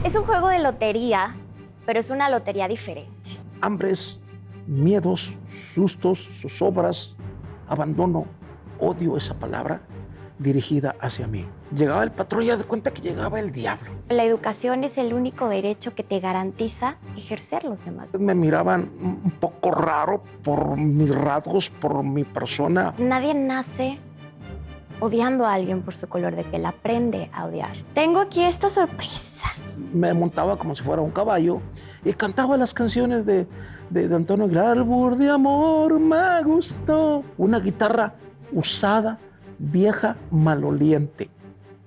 Es un juego de lotería, pero es una lotería diferente. Hambres, miedos, sustos, zozobras, abandono, odio esa palabra dirigida hacia mí. Llegaba el patrón y ya de cuenta que llegaba el diablo. La educación es el único derecho que te garantiza ejercer los demás. Me miraban un poco raro por mis rasgos, por mi persona. Nadie nace odiando a alguien por su color de piel, aprende a odiar. Tengo aquí esta sorpresa. Me montaba como si fuera un caballo y cantaba las canciones de Antonio Aguilar. Albur de amor me gustó. Una guitarra usada, vieja, maloliente,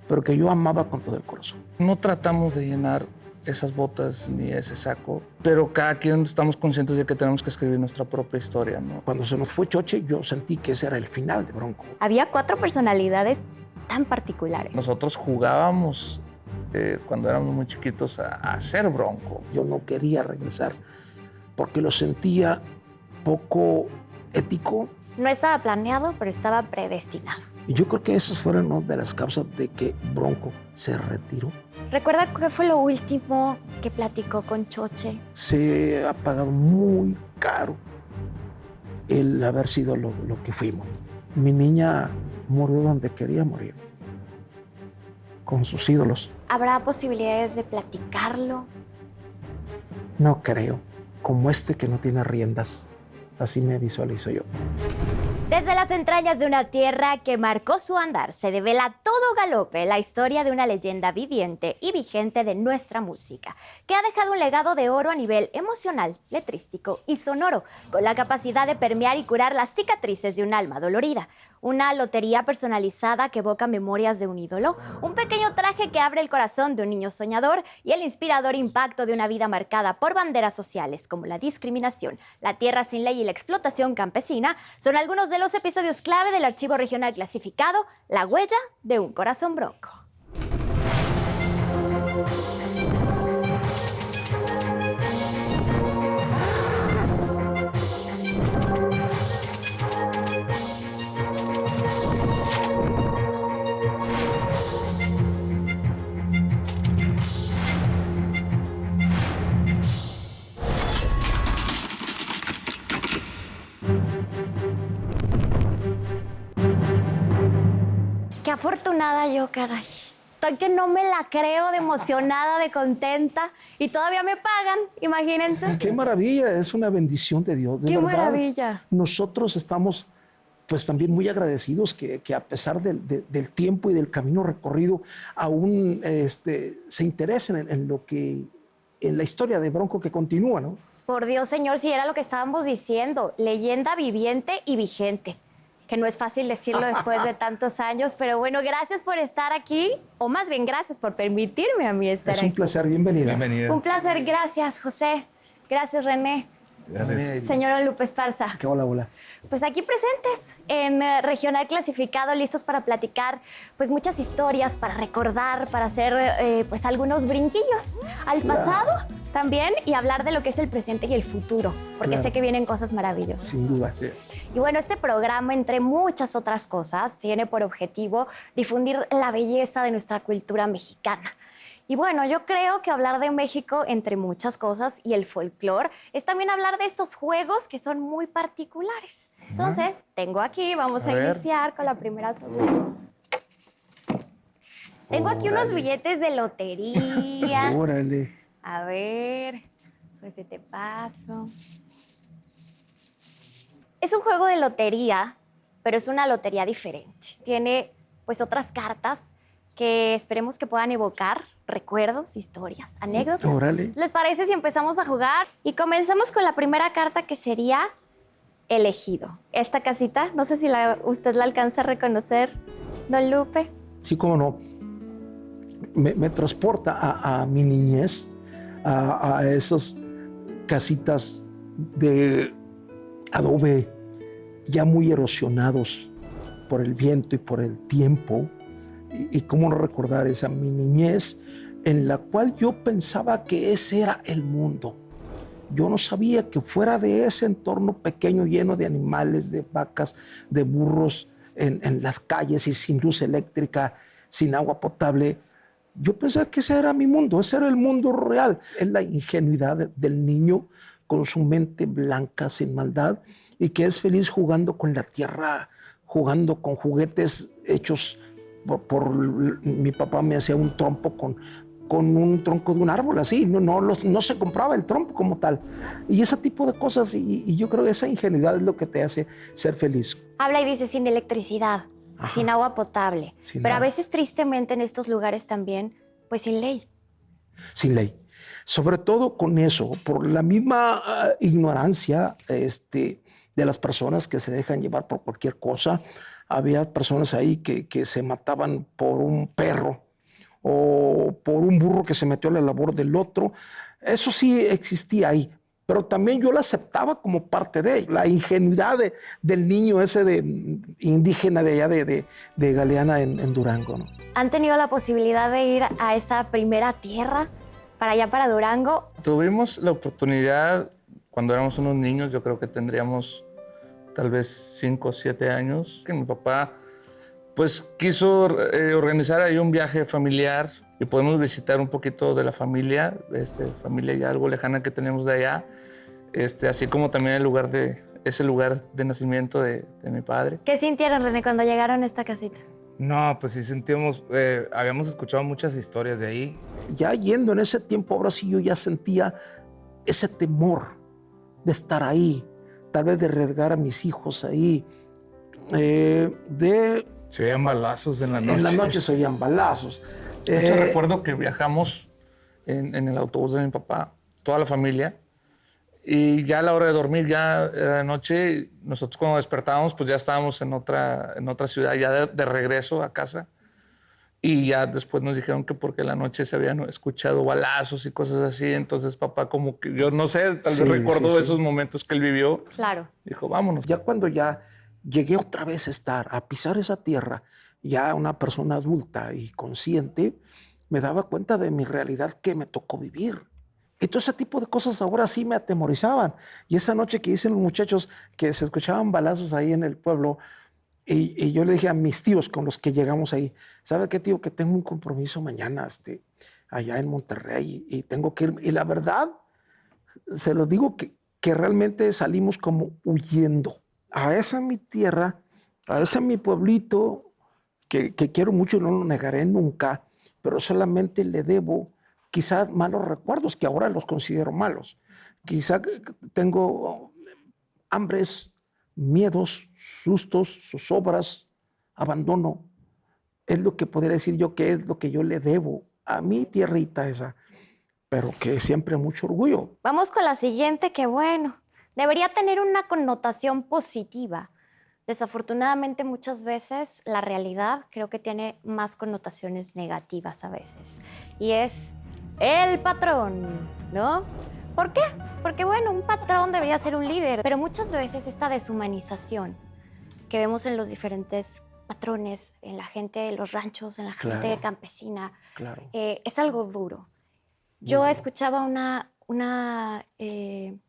pero que yo amaba con todo el corazón. No tratamos de llenar esas botas ni ese saco, pero cada quien estamos conscientes de que tenemos que escribir nuestra propia historia, ¿no? Cuando se nos fue Choche, yo sentí que ese era el final de Bronco. Había 4 personalidades tan particulares. Nosotros jugábamos cuando éramos muy chiquitos a ser Bronco. Yo no quería regresar porque lo sentía poco ético. No estaba planeado, pero estaba predestinado. Y yo creo que esas fueron una de las causas de que Bronco se retiró. ¿Recuerda qué fue lo último que platicó con Choche? Se ha pagado muy caro el haber sido lo que fuimos. Mi niña murió donde quería morir, con sus ídolos. ¿Habrá posibilidades de platicarlo? No creo. Como este que no tiene riendas. Así me visualizo yo. Desde las entrañas de una tierra que marcó su andar, se devela a todo galope la historia de una leyenda viviente y vigente de nuestra música, que ha dejado un legado de oro a nivel emocional, letrístico y sonoro, con la capacidad de permear y curar las cicatrices de un alma dolorida. Una lotería personalizada que evoca memorias de un ídolo, un pequeño traje que abre el corazón de un niño soñador y el inspirador impacto de una vida marcada por banderas sociales como la discriminación, la tierra sin ley y la explotación campesina, son algunos de los episodios clave del archivo regional clasificado La huella de un corazón bronco. Qué afortunada yo, caray. Estoy que no me la creo, de emocionada, de contenta. Y todavía me pagan, imagínense. Qué maravilla, es una bendición de Dios, de Qué verdad. maravilla. Nosotros estamos pues también muy agradecidos que a pesar del tiempo y del camino recorrido, aún se interesen en la historia de Bronco que continúa, ¿no? Por Dios, señor, si era lo que estábamos diciendo, leyenda viviente y vigente. Que no es fácil decirlo después de tantos años, pero bueno, gracias por estar aquí, o más bien gracias por permitirme a mí estar aquí. Es un placer, bienvenida. Bienvenida. Un placer, gracias, José. Gracias, René. Gracias. Señor Lupe Esparza. Qué hola. Pues aquí presentes en Regional Clasificado, listos para platicar pues muchas historias, para recordar, para hacer pues algunos brinquillos al pasado también y hablar de lo que es el presente y el futuro, porque sé que vienen cosas maravillosas. Sin duda. Así es. Y bueno, este programa, entre muchas otras cosas, tiene por objetivo difundir la belleza de nuestra cultura mexicana. Y bueno, yo creo que hablar de México, entre muchas cosas, y el folclore, es también hablar de estos juegos que son muy particulares. Entonces, tengo aquí, vamos a iniciar con la primera sorpresa. Tengo aquí unos billetes de lotería. Órale. A ver, pues te paso. Es un juego de lotería, pero es una lotería diferente. Tiene pues otras cartas que esperemos que puedan evocar recuerdos, historias, anécdotas. Órale. ¿Les parece si empezamos a jugar? Y comenzamos con la primera carta, que sería elegido. Esta casita, no sé si usted la alcanza a reconocer, don Lupe. Sí, cómo no. Me transporta a mi niñez, a esas casitas de adobe ya muy erosionados por el viento y por el tiempo. Y cómo no recordar esa mi niñez en la cual yo pensaba que ese era el mundo. Yo no sabía que fuera de ese entorno pequeño lleno de animales, de vacas, de burros en las calles y sin luz eléctrica, sin agua potable, Yo pensaba que ese era mi mundo, ese era el mundo real. Es la ingenuidad del niño con su mente blanca, sin maldad, y que es feliz jugando con la tierra, jugando con juguetes hechos mi papá me hacía un trompo con un tronco de un árbol, así, no se compraba el trompo como tal. Y ese tipo de cosas, y yo creo que esa ingenuidad es lo que te hace ser feliz. Habla y dice sin electricidad, Ajá. sin agua potable, Sin pero a nada. veces tristemente en estos lugares también, pues sin ley. Sin ley. Sobre todo con eso, por la misma ignorancia de las personas que se dejan llevar por cualquier cosa. Había personas ahí que se mataban por un perro o por un burro que se metió a la labor del otro. Eso sí existía ahí, pero también yo lo aceptaba como parte de la ingenuidad del niño ese indígena de allá de Galeana en Durango, ¿no? ¿Han tenido la posibilidad de ir a esa primera tierra, para allá, para Durango? Tuvimos la oportunidad cuando éramos unos niños, yo creo que tendríamos tal vez 5 o 7 años, que mi papá pues quiso organizar ahí un viaje familiar y podemos visitar un poquito de la familia, familia ya algo lejana que tenemos de allá, así como también ese lugar de nacimiento de mi padre. ¿Qué sintieron, René, cuando llegaron a esta casita? No, pues sí sentíamos, habíamos escuchado muchas historias de ahí. Ya yendo en ese tiempo, ahora sí yo ya sentía ese temor de estar ahí, tal vez de arriesgar a mis hijos ahí, Se oían balazos en la noche. En la noche se oían balazos. De hecho, recuerdo que viajamos en el autobús de mi papá, toda la familia, y ya a la hora de dormir, ya era de noche, nosotros cuando despertábamos, pues ya estábamos en otra ciudad, ya de regreso a casa. Y ya después nos dijeron que porque en la noche se habían escuchado balazos y cosas así. Entonces papá como que, yo no sé, tal vez recordó esos momentos que él vivió. Claro. Dijo, vámonos. Ya cuando ya llegué otra vez a pisar esa tierra, ya una persona adulta y consciente, me daba cuenta de mi realidad que me tocó vivir. Y todo ese tipo de cosas ahora sí me atemorizaban. Y esa noche que dicen los muchachos que se escuchaban balazos ahí en el pueblo, y yo le dije a mis tíos con los que llegamos ahí, ¿sabe qué, tío? Que tengo un compromiso mañana allá en Monterrey y tengo que ir. Y la verdad, se lo digo que realmente salimos como huyendo. A esa mi tierra, a ese mi pueblito, que quiero mucho y no lo negaré nunca, pero solamente le debo quizás malos recuerdos, que ahora los considero malos. Quizá tengo hambres, miedos, sustos, zozobras, abandono. Es lo que podría decir yo que es lo que yo le debo a mi tierrita esa, pero que siempre mucho orgullo. Vamos con la siguiente, que bueno, debería tener una connotación positiva. Desafortunadamente, muchas veces la realidad creo que tiene más connotaciones negativas a veces. Y es el patrón, ¿no? ¿Por qué? Porque, bueno, un patrón debería ser un líder, pero muchas veces esta deshumanización que vemos en los diferentes patrones, en la gente de los ranchos, en la gente campesina, es algo duro. Yo escuchaba una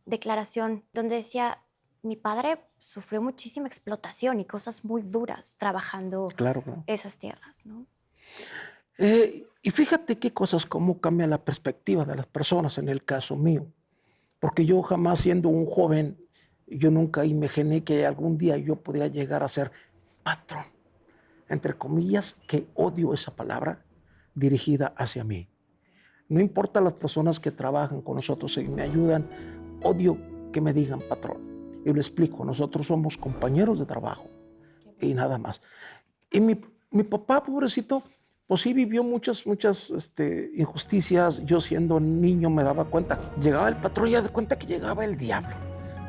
declaración donde decía, mi padre sufrió muchísima explotación y cosas muy duras trabajando esas tierras, ¿no? Y fíjate qué cosas, cómo cambia la perspectiva de las personas en el caso mío. Porque yo jamás siendo un joven, yo nunca imaginé que algún día yo pudiera llegar a ser patrón. Entre comillas, que odio esa palabra dirigida hacia mí. No importa las personas que trabajan con nosotros y me ayudan, odio que me digan patrón. Y lo explico, nosotros somos compañeros de trabajo y nada más. Y mi papá, pobrecito, pues sí vivió muchas injusticias. Yo siendo niño me daba cuenta. Llegaba el patrón y ya de cuenta que llegaba el diablo.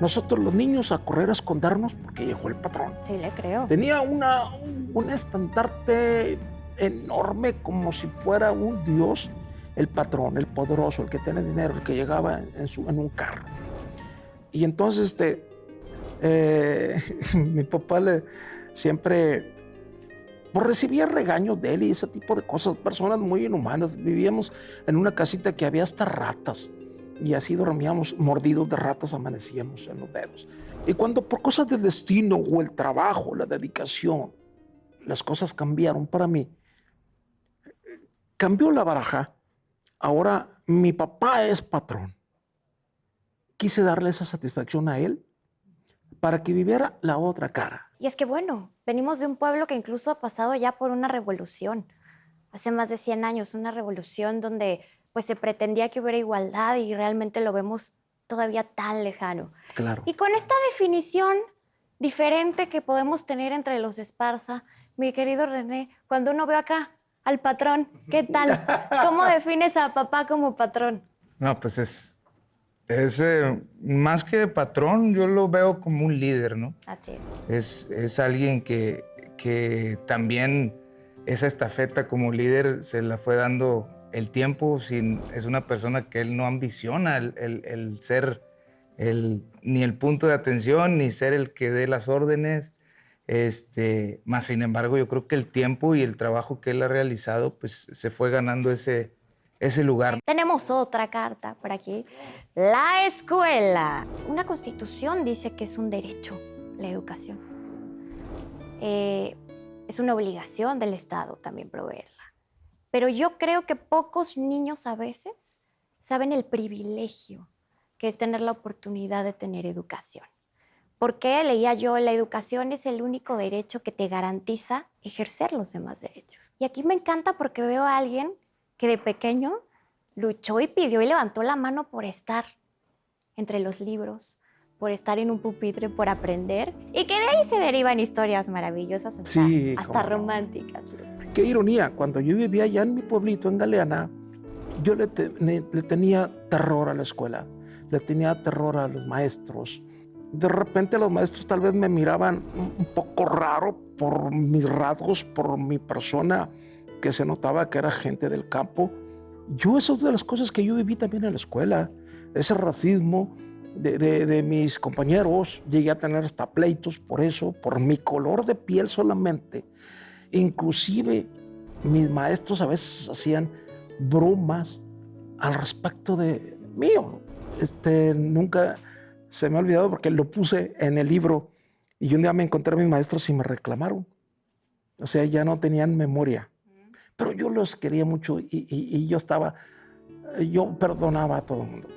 Nosotros los niños a correr a escondernos porque llegó el patrón. Sí, le creo. Tenía un estandarte enorme como si fuera un dios. El patrón, el poderoso, el que tiene dinero, el que llegaba en un carro. Y entonces mi papá siempre pues, recibía regaños de él y ese tipo de cosas. Personas muy inhumanas. Vivíamos en una casita que había hasta ratas. Y así dormíamos mordidos de ratas, amanecíamos en los dedos. Y cuando por cosas del destino o el trabajo, la dedicación, las cosas cambiaron para mí, cambió la baraja. Ahora mi papá es patrón. Quise darle esa satisfacción a él para que viviera la otra cara. Y es que bueno, venimos de un pueblo que incluso ha pasado ya por una revolución. Hace más de 100 años, una revolución donde pues se pretendía que hubiera igualdad y realmente lo vemos todavía tan lejano. Claro. Y con esta definición diferente que podemos tener entre los Esparza, mi querido René, cuando uno ve acá al patrón, ¿qué tal? ¿Cómo defines a papá como patrón? No, pues es más que patrón, yo lo veo como un líder, ¿no? Así es. Es alguien que también esa estafeta como líder se la fue dando el tiempo. Es una persona que él no ambiciona el ser ni el punto de atención, ni ser el que dé las órdenes. Más sin embargo, yo creo que el tiempo y el trabajo que él ha realizado, pues se fue ganando ese lugar. Tenemos otra carta por aquí. La escuela. Una constitución dice que es un derecho, la educación. Es una obligación del Estado también proveerla. Pero yo creo que pocos niños a veces saben el privilegio que es tener la oportunidad de tener educación. Porque leía yo, la educación es el único derecho que te garantiza ejercer los demás derechos. Y aquí me encanta porque veo a alguien que de pequeño luchó y pidió y levantó la mano por estar entre los libros, por estar en un pupitre, por aprender, y que de ahí se derivan historias maravillosas hasta románticas. Qué ironía, cuando yo vivía allá en mi pueblito, en Galeana, yo le tenía terror a la escuela, le tenía terror a los maestros. De repente los maestros tal vez me miraban un poco raro por mis rasgos, por mi persona, que se notaba que era gente del campo. Eso es de las cosas que yo viví también en la escuela, ese racismo de mis compañeros. Llegué a tener hasta pleitos por eso, por mi color de piel solamente. Inclusive mis maestros a veces hacían bromas al respecto de mío. Nunca se me ha olvidado porque lo puse en el libro y un día me encontré a mis maestros y me reclamaron. O sea, ya no tenían memoria. Pero yo los quería mucho y yo perdonaba a todo el mundo.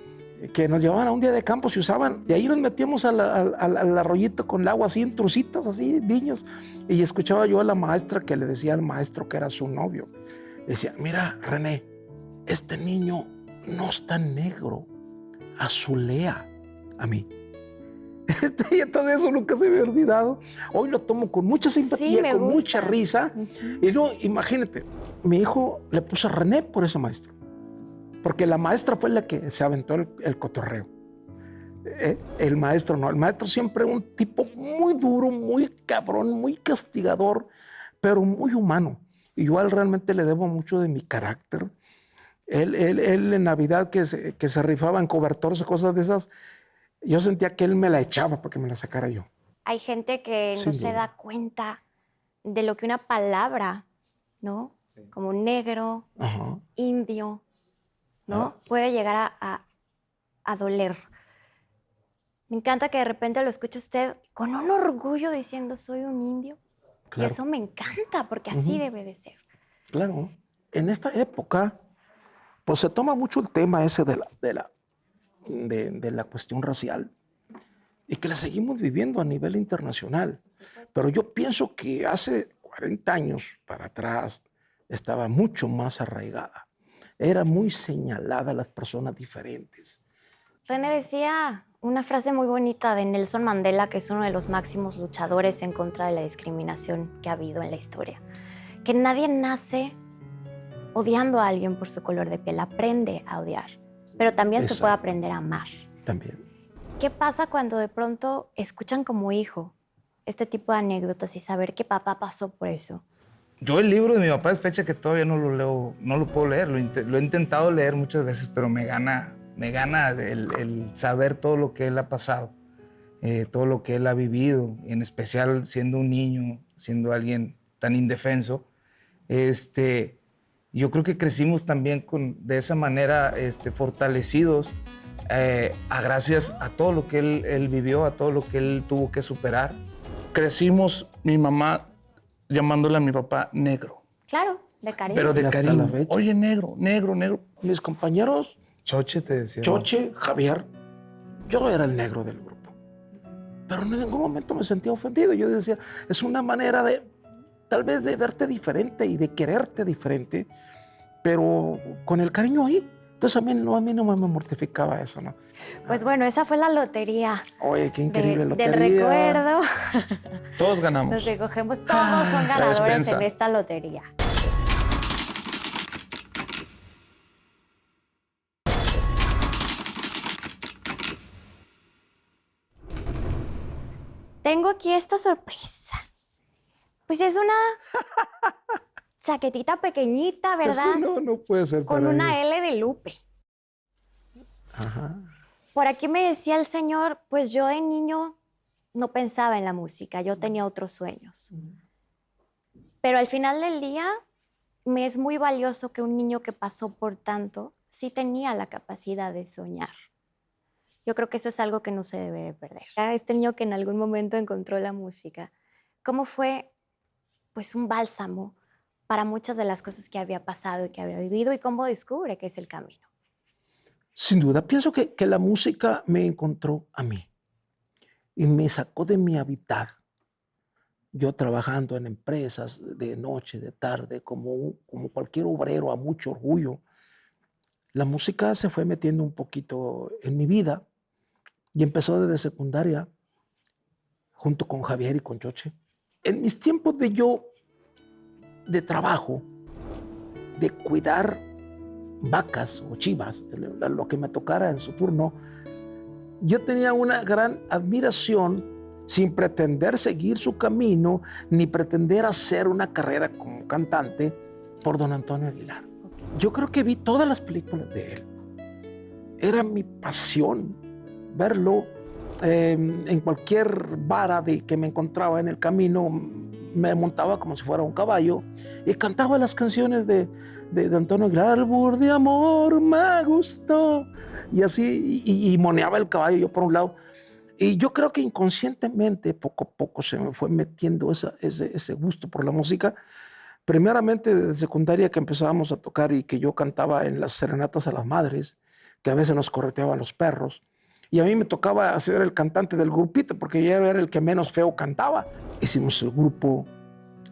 Que nos llevaban a un día de campo, se usaban, y ahí nos metíamos al arroyito con el agua así en trucitas, así, niños. Y escuchaba yo a la maestra que le decía al maestro que era su novio. Decía, mira, René, este niño no está negro, azulea a mí. Y entonces eso nunca se me ha olvidado. Hoy lo tomo con mucha simpatía, sí, con mucha risa. Y luego, imagínate, mi hijo le puso René por ese maestro. Porque la maestra fue la que se aventó el cotorreo. El maestro no. El maestro siempre un tipo muy duro, muy cabrón, muy castigador, pero muy humano. Y yo a él realmente le debo mucho de mi carácter. Él en Navidad que se rifaba en cobertores y cosas de esas, yo sentía que él me la echaba para que me la sacara yo. Hay gente que no se da cuenta de lo que una palabra, ¿no? Sí. Como negro, indio, ¿no? Puede llegar a doler. Me encanta que de repente lo escuche usted con un orgullo diciendo soy un indio. Claro. Y eso me encanta porque así debe de ser. Claro. En esta época, pues se toma mucho el tema ese de la cuestión racial y que la seguimos viviendo a nivel internacional. Pero yo pienso que hace 40 años para atrás estaba mucho más arraigada. Era muy señalada a las personas diferentes. René decía una frase muy bonita de Nelson Mandela, que es uno de los máximos luchadores en contra de la discriminación que ha habido en la historia. Que nadie nace odiando a alguien por su color de piel, aprende a odiar. Pero también se puede aprender a amar. También. ¿Qué pasa cuando de pronto escuchan como hijo este tipo de anécdotas y saber que papá pasó por eso? Yo el libro de mi papá es fecha que todavía no lo leo, no lo puedo leer. Lo he intentado leer muchas veces, pero me gana el saber todo lo que él ha pasado, todo lo que él ha vivido, en especial siendo un niño, siendo alguien tan indefenso. Yo creo que crecimos también de esa manera fortalecidos gracias a todo lo que él vivió, a todo lo que él tuvo que superar. Crecimos, mi mamá llamándole a mi papá negro. Claro. De cariño. Pero de Y hasta cariño. la fecha. Oye, negro, negro, negro. Mis compañeros, Choche te decía. Choche, Javier, yo era el negro del grupo. Pero en ningún momento me sentía ofendido. Yo decía, es una manera de, tal vez de verte diferente y de quererte diferente, pero con el cariño ahí. Entonces a mí no me mortificaba eso, ¿no? Pues bueno, esa fue la lotería. Oye, qué increíble lotería. Del recuerdo. Todos ganamos. Nos recogemos, todos son ganadores despensa. en esta lotería. Tengo aquí esta sorpresa. Pues es una chaquetita pequeñita, ¿verdad? Eso no puede ser Con para una ellos. L de Lupe. Ajá. Por aquí me decía el señor, pues yo de niño no pensaba en la música, yo tenía otros sueños. Pero al final del día me es muy valioso que un niño que pasó por tanto sí tenía la capacidad de soñar. Yo creo que eso es algo que no se debe de perder. Este niño que en algún momento encontró la música, ¿cómo fue pues un bálsamo para muchas de las cosas que había pasado y que había vivido y cómo descubre que es el camino? Sin duda, pienso que la música me encontró a mí y me sacó de mi hábitat. Yo trabajando en empresas de noche, de tarde, como cualquier obrero a mucho orgullo, la música se fue metiendo un poquito en mi vida y empezó desde secundaria, junto con Javier y con Choche. En mis tiempos de trabajo, de cuidar vacas o chivas, lo que me tocara en su turno, yo tenía una gran admiración sin pretender seguir su camino ni pretender hacer una carrera como cantante por don Antonio Aguilar. Yo creo que vi todas las películas de él. Era mi pasión verlo en cualquier vara de que me encontraba en el camino. Me montaba como si fuera un caballo y cantaba las canciones de Antonio Aguilar. Albur de amor me gustó. Y así, y moneaba el caballo yo por un lado. Y yo creo que inconscientemente, poco a poco, se me fue metiendo ese gusto por la música. Primeramente desde secundaria, que empezábamos a tocar y que yo cantaba en las serenatas a las madres, que a veces nos correteaban los perros. Y a mí me tocaba ser el cantante del grupito, porque yo era el que menos feo cantaba. Hicimos el grupo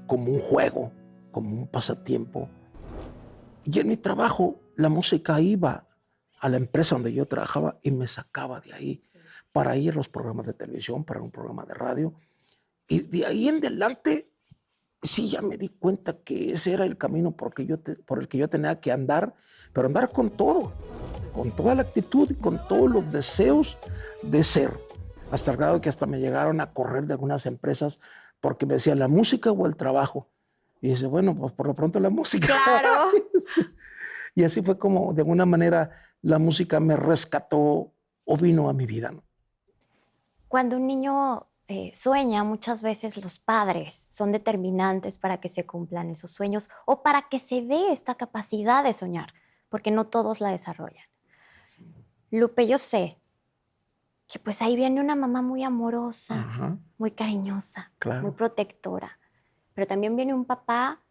como un juego, como un pasatiempo. Y en mi trabajo, la música iba a la empresa donde yo trabajaba y me sacaba de ahí para ir a los programas de televisión, para un programa de radio. Y de ahí en adelante, sí, ya me di cuenta que ese era el camino por el que yo tenía que andar, pero andar con todo, con toda la actitud y con todos los deseos de ser. Hasta el grado que hasta me llegaron a correr de algunas empresas porque me decían, ¿la música o el trabajo? Y dice, bueno, pues por lo pronto la música. Claro. Y así fue como, de alguna manera, la música me rescató o vino a mi vida, ¿no? Cuando un niño sueña, muchas veces los padres son determinantes para que se cumplan esos sueños o para que se dé esta capacidad de soñar, porque no todos la desarrollan. Lupe, yo sé que pues ahí viene una mamá muy amorosa, Ajá, muy cariñosa, claro. muy protectora, pero también viene un papá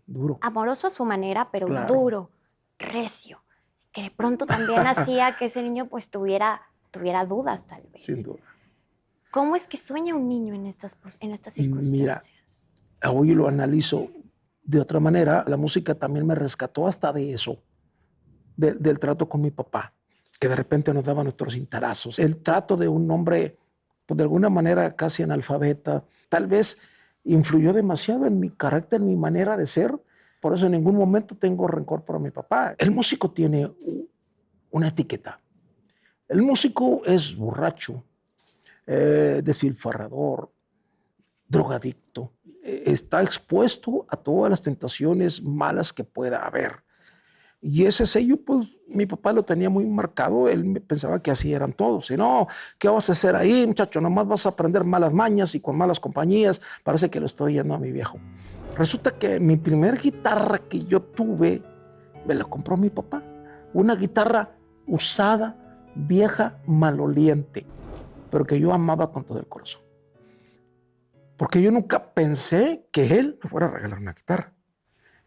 Duro. amoroso a su manera, pero Claro. duro, recio, que de pronto también hacía que ese niño pues tuviera dudas tal vez. Sin duda. ¿Cómo es que sueña un niño en estas circunstancias? Hoy lo analizo de otra manera. La música también me rescató hasta de eso, del trato con mi papá, que de repente nos daba nuestros cintarazos. El trato de un hombre, pues de alguna manera casi analfabeta, tal vez influyó demasiado en mi carácter, en mi manera de ser. Por eso en ningún momento tengo rencor por mi papá. El músico tiene una etiqueta. El músico es borracho, despilfarrador, drogadicto, está expuesto a todas las tentaciones malas que pueda haber. Y ese sello, pues, mi papá lo tenía muy marcado. Él pensaba que así eran todos. Y no, ¿qué vas a hacer ahí, muchacho? Nomás vas a aprender malas mañas y con malas compañías. Parece que lo estoy yendo a mi viejo. Resulta que mi primer guitarra que yo tuve, me la compró mi papá. Una guitarra usada, vieja, maloliente, pero que yo amaba con todo el corazón. Porque yo nunca pensé que él me fuera a regalar una guitarra.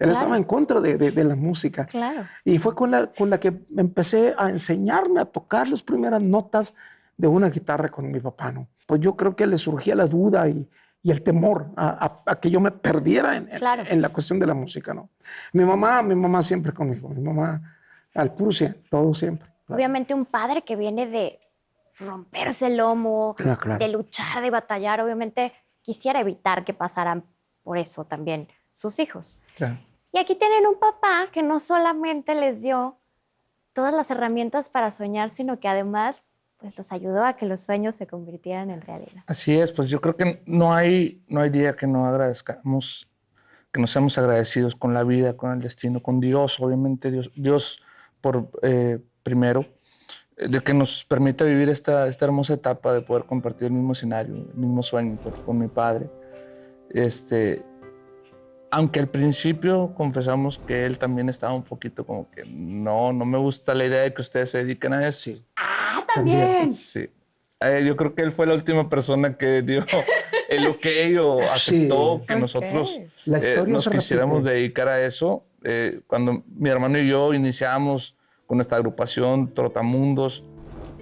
Él Claro. estaba en contra de la música. Claro. Y fue con la que empecé a enseñarme a tocar las primeras notas de una guitarra con mi papá, ¿no? Pues yo creo que le surgía la duda y el temor a que yo me perdiera Claro. en la cuestión de la música, ¿no? Mi mamá siempre conmigo, mi mamá al puro 100, todo siempre. Obviamente un padre que viene de romperse el lomo, Claro. de luchar, de batallar, obviamente quisiera evitar que pasaran por eso también sus hijos. Claro. Y aquí tienen un papá que no solamente les dio todas las herramientas para soñar, sino que además pues los ayudó a que los sueños se convirtieran en realidad. Así es, pues yo creo que no hay día que no agradezcamos, que no seamos agradecidos con la vida, con el destino, con Dios, obviamente Dios por primero, de que nos permita vivir esta hermosa etapa de poder compartir el mismo escenario, el mismo sueño con mi padre. Aunque al principio confesamos que él también estaba un poquito como que no me gusta la idea de que ustedes se dediquen a eso. Sí. ¡Ah, también! Sí. Yo creo que él fue la última persona que dio el ok o aceptó Sí. que Ok. nosotros La historia nos se repite. quisiéramos dedicar a eso. Cuando mi hermano y yo iniciamos con nuestra agrupación Trotamundos,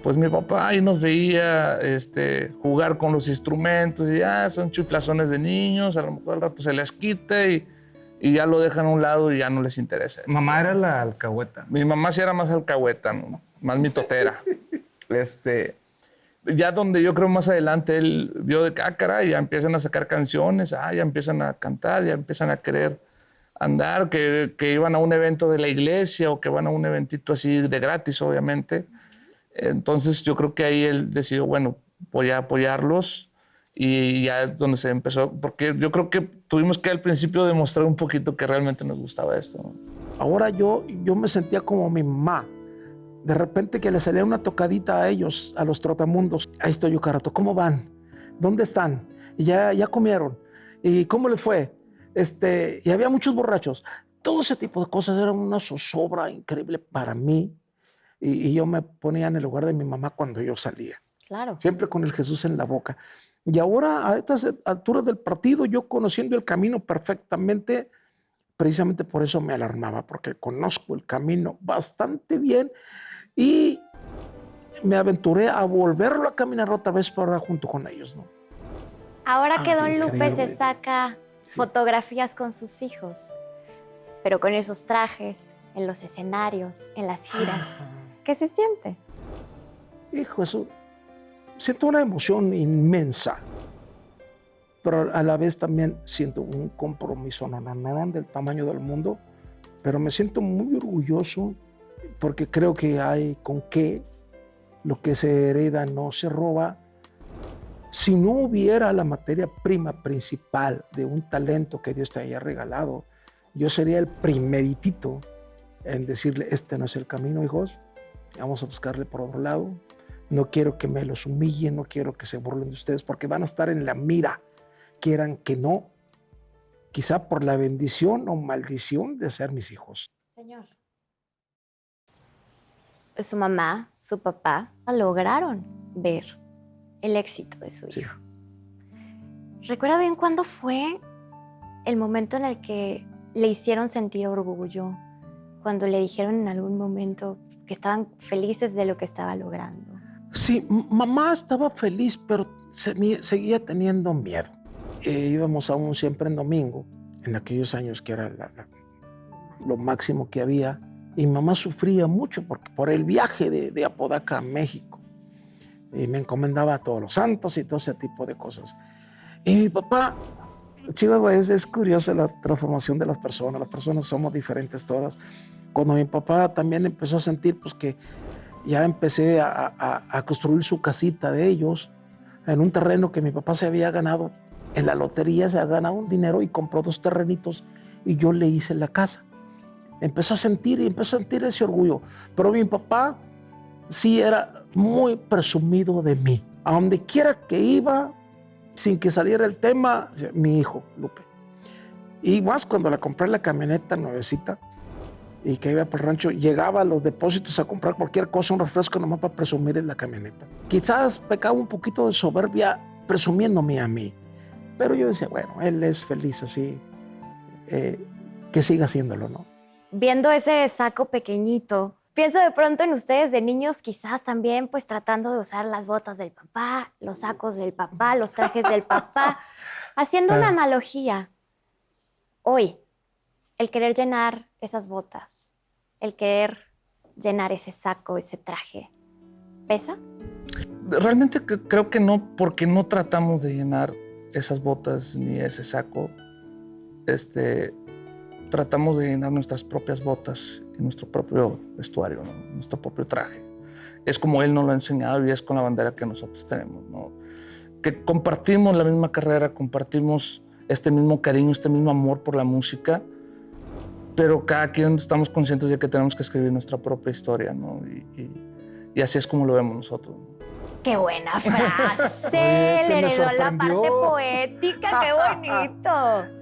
pues mi papá ahí nos veía jugar con los instrumentos y son chiflazones de niños, a lo mejor al rato se les quita y ya lo dejan a un lado y ya no les interesa. Mamá era la alcahueta. Mi mamá sí era más alcahueta, ¿no? Más mitotera. Ya donde yo creo más adelante él vio de caray, ya empiezan a sacar canciones, ya empiezan a cantar, ya empiezan a querer andar, que iban a un evento de la iglesia o que van a un eventito así de gratis, obviamente. Entonces yo creo que ahí él decidió, bueno, voy a apoyarlos y ya es donde se empezó, porque yo creo que tuvimos que al principio demostrar un poquito que realmente nos gustaba esto, ¿no? Ahora yo me sentía como mi mamá. De repente que le salía una tocadita a ellos, a los trotamundos. Ahí estoy yo, Carato. ¿Cómo van? ¿Dónde están? Y ya comieron. ¿Y cómo les fue? Y había muchos borrachos. Todo ese tipo de cosas era una zozobra increíble para mí. Y yo me ponía en el lugar de mi mamá cuando yo salía. Claro. Siempre con el Jesús en la boca. Y ahora, a estas alturas del partido, yo conociendo el camino perfectamente, precisamente por eso me alarmaba, porque conozco el camino bastante bien y me aventuré a volverlo a caminar otra vez para junto con ellos, ¿no? Ahora que don Lupe increíble. se saca fotografías con sus hijos, pero con esos trajes, en los escenarios, en las giras, ¿qué se siente? Hijo, eso, siento una emoción inmensa, pero a la vez también siento un compromiso, no del tamaño del mundo, pero me siento muy orgulloso porque creo que hay con qué, lo que se hereda no se roba. Si no hubiera la materia prima principal de un talento que Dios te haya regalado, yo sería el primeritito en decirle, este no es el camino, hijos, vamos a buscarle por otro lado. No quiero que me los humillen, no quiero que se burlen de ustedes, porque van a estar en la mira, quieran que no, quizá por la bendición o maldición de ser mis hijos. Señor. Su mamá, su papá, lograron ver el éxito de su Sí. hijo. ¿Recuerda bien cuándo fue el momento en el que le hicieron sentir orgullo? Cuando le dijeron en algún momento que estaban felices de lo que estaba logrando. Sí, mamá estaba feliz, pero seguía teniendo miedo. Íbamos aún siempre en domingo, en aquellos años que era lo máximo que había, y mamá sufría mucho por el viaje de Apodaca a México. Y me encomendaba a todos los santos y todo ese tipo de cosas. Y mi papá, Chihuahua, es curiosa la transformación de las personas somos diferentes todas. Cuando mi papá también empezó a sentir pues que ya empecé a construir su casita de ellos en un terreno que mi papá se había ganado en la lotería, se había ganado un dinero y compró 2 terrenitos y yo le hice la casa. Empezó a sentir ese orgullo, pero mi papá sí era muy presumido de mí. A donde quiera que iba, sin que saliera el tema, mi hijo, Lupe. Y más cuando le compré la camioneta nuevecita y que iba por el rancho, llegaba a los depósitos a comprar cualquier cosa, un refresco nomás para presumir en la camioneta. Quizás pecaba un poquito de soberbia presumiéndome a mí, pero yo decía, bueno, él es feliz así. que siga haciéndolo, ¿no? Viendo ese saco pequeñito, pienso de pronto en ustedes de niños quizás también pues tratando de usar las botas del papá, los sacos del papá, los trajes del papá, haciendo una analogía. Hoy, el querer llenar esas botas, el querer llenar ese saco, ese traje, ¿pesa? Realmente creo que no, porque no tratamos de llenar esas botas ni ese saco. Tratamos de llenar nuestras propias botas y nuestro propio vestuario, ¿no? Nuestro propio traje. Es como él nos lo ha enseñado y es con la bandera que nosotros tenemos, ¿no? Que compartimos la misma carrera, compartimos este mismo cariño, este mismo amor por la música, pero cada quien estamos conscientes de que tenemos que escribir nuestra propia historia, ¿no? Y así es como lo vemos nosotros, ¿no? ¡Qué buena frase! Oye, que Le me heredó la sorprendió. parte poética, ¡qué bonito!